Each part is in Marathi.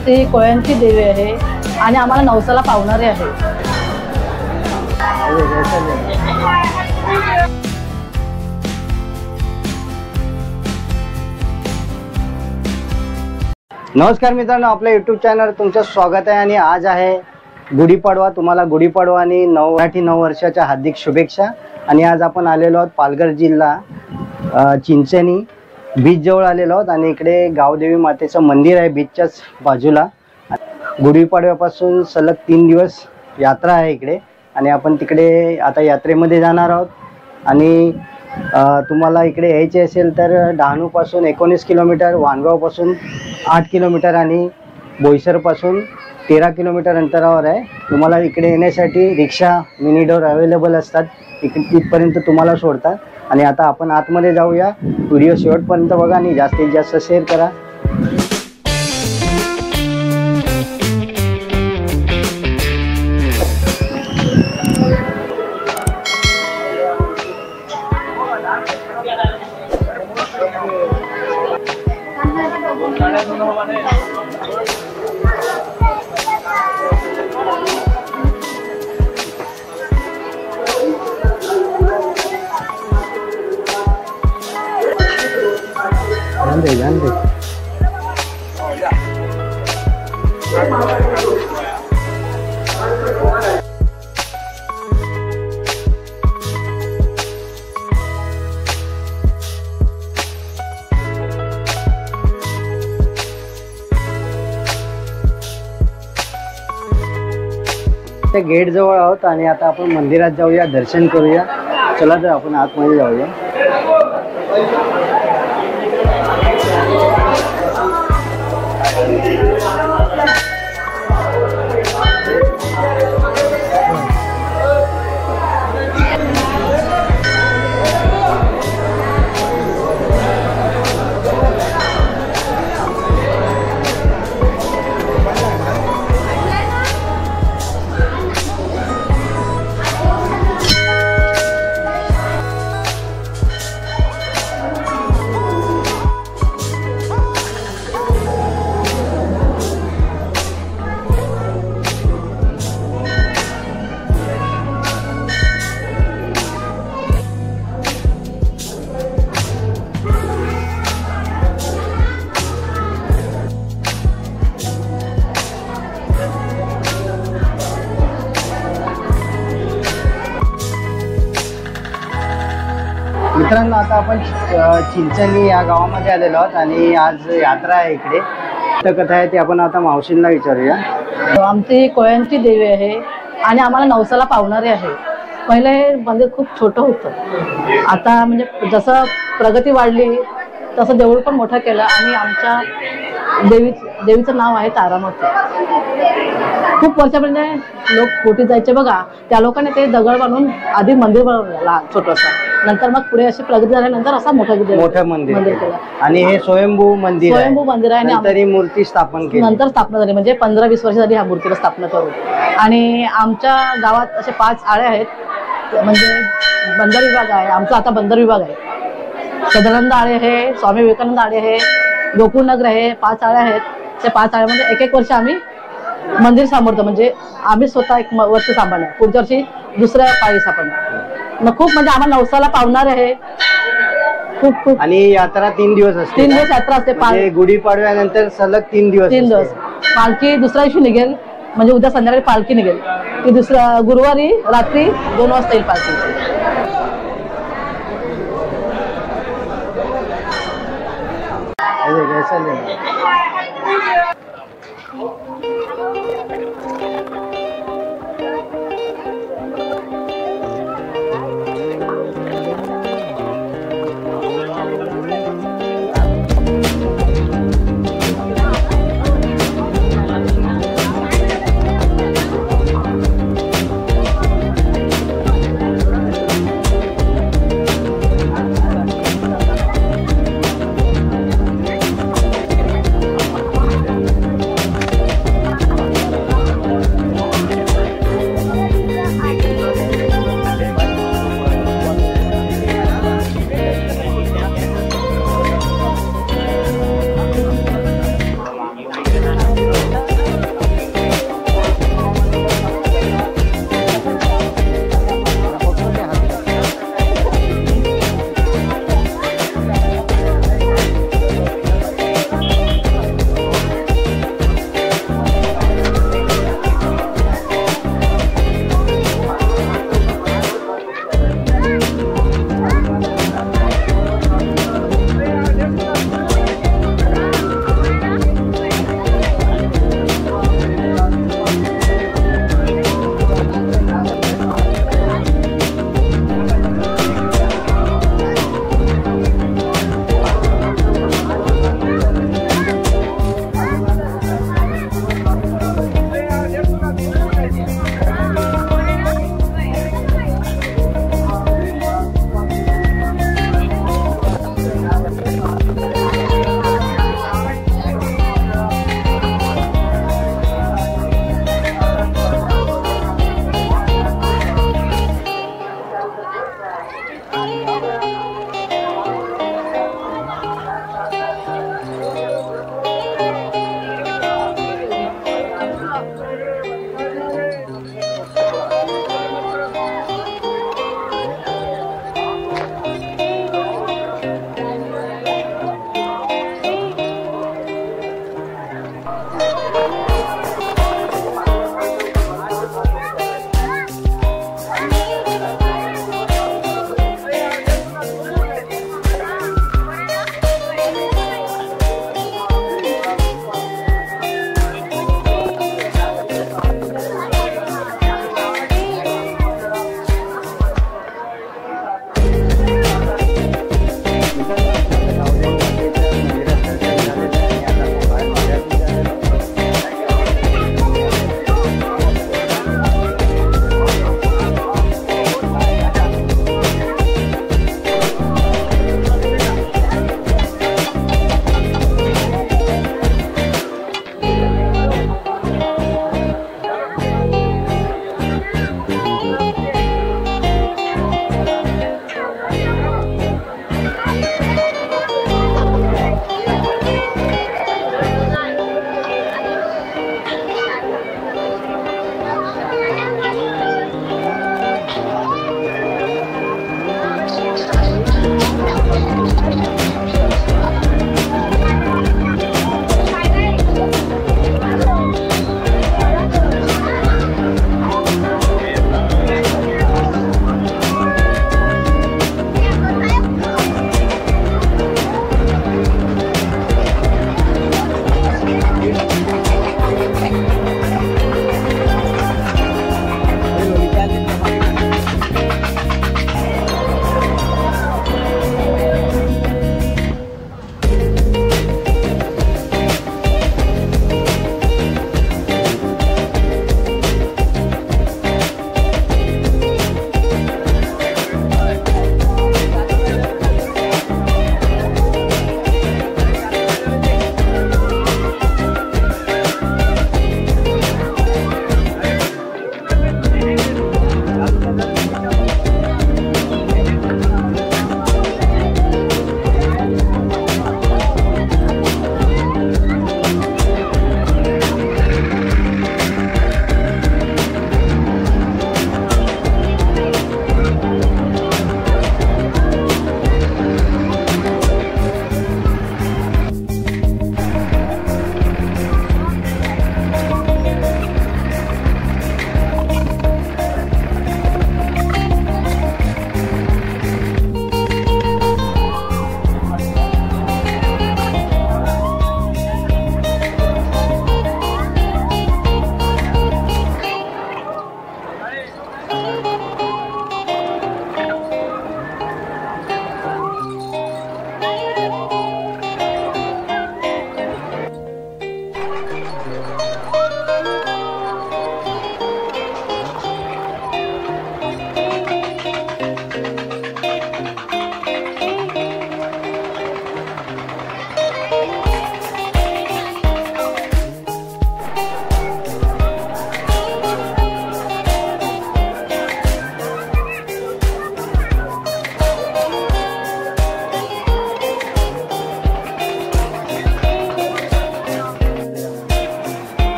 आमची कोळ्यांची देवी आहे आणि आम्हाला नवसाला पावणारे आहे। नमस्कार मित्रांनो, आपल्या यूट्यूब चॅनल तुमचं स्वागत आहे। आणि आज आहे गुढीपाडवा। तुम्हाला गुढीपाडवा आणि मराठी नववर्षाच्या हार्दिक शुभेच्छा। आणि आज आपण आलेलो आहोत पालघर जिल्हा चिंचणी बीच जवळ आलेलो आहोत आणि इकडे गावदेवी मातेचं मंदिर आहे बीचच्याच बाजूला। गुढीपाडव्यापासून सलग 3 दिवस यात्रा आहे इकडे आणि आपण तिकडे आता यात्रेमध्ये जाणार आहोत। आणि तुम्हाला इकडे यायचे असेल तर डहाणूपासून 19 किलोमीटर, वाणगावपासून 8 किलोमीटर आणि बोईसरपासून 13 किलोमीटर अंतरावर आहे। तुम्हाला इकडे येण्यासाठी रिक्षा, मिनी डोर अवेलेबल असतात, इथपर्यंत तुम्हाला सोडतात। आणि आता आपण आतमध्ये जाऊया। व्हिडिओ शेवटपर्यंत बघा आणि जास्तीत जास्त शेअर करा। ध्यान दे। त्या गेट जवळ आहोत आणि आता आपण मंदिरात जाऊया, दर्शन करूया। चला तर आपण आतमध्ये जाऊया। मित्रांनो, आता आपण चिंचणी या गावामध्ये आलेलो आहोत आणि आज यात्रा आहे इकडे। तर कथा आहे ती आपण आता मावशींना विचारूया। आमची कोळ्यांची देवी आहे आणि आम्हाला नवसाला पावणारे आहे। पहिले हे मंदिर खूप छोटं होतं, आता म्हणजे जसं प्रगती वाढली तसं देऊळ पण मोठं केलं आणि आमच्या देवीचं नाव आहे तारामाता। खूप वर्षापर्यंत लोक पोटी जायचे बघा, त्या लोकांनी ते दगड बांधून आधी मंदिर बनवलं छोटंसं, नंतर मग पुढे अशी प्रगती झाल्यानंतर असं मोठं मंदिर केलं। आणि हे स्वयंभू मंदिर आहे आणि नंतर मूर्ती स्थापन केली, नंतर स्थापना झाली, म्हणजे 15-20 वर्ष झाली ह्या मूर्तीला स्थापना करून। आणि आमच्या गावात असे 5 आळे आहेत, म्हणजे बंदर विभाग आहे आमचा, आता बंदर विभाग आहे। सदानंद आळे आहे, स्वामी विवेकानंद आळे आहे, गोकुळनगर आहे, 5 आळे आहेत। त्या 5 आळ्यामध्ये 1-1 वर्ष आम्ही मंदिर सांभाळतो, म्हणजे आम्ही स्वतः 1 वर्ष सांभाळणार, पुढच्या वर्षी दुसऱ्या पाळी सांभाळणार। मग खूप म्हणजे आम्हाला नवसाला पावणार आहे खूप। आणि यात्रा 3 दिवस असते। 3 दिवस यात्रा असते। गुढीपाडव्यानंतर सलग 3 दिवस पालखी दुसऱ्या दिवशी निघेल, म्हणजे उद्या संध्याकाळी पालखी निघेल, की दुसऱ्या गुरुवारी रात्री 2 वाजता येईल पालखी।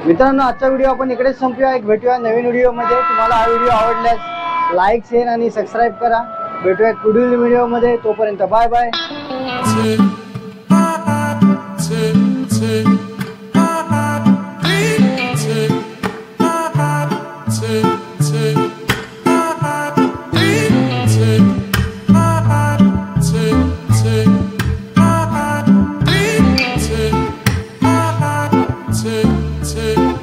मित्रांनो, आजचा व्हिडिओ आपण इकडेच संपूया. एक भेटूया नवीन व्हिडिओमध्ये. तुम्हाला हा व्हिडिओ आवडल्यास लाईक, शेअर आणि सबस्क्राईब करा. भेटूया पुढील व्हिडिओमध्ये. तोपर्यंत बाय बाय. Take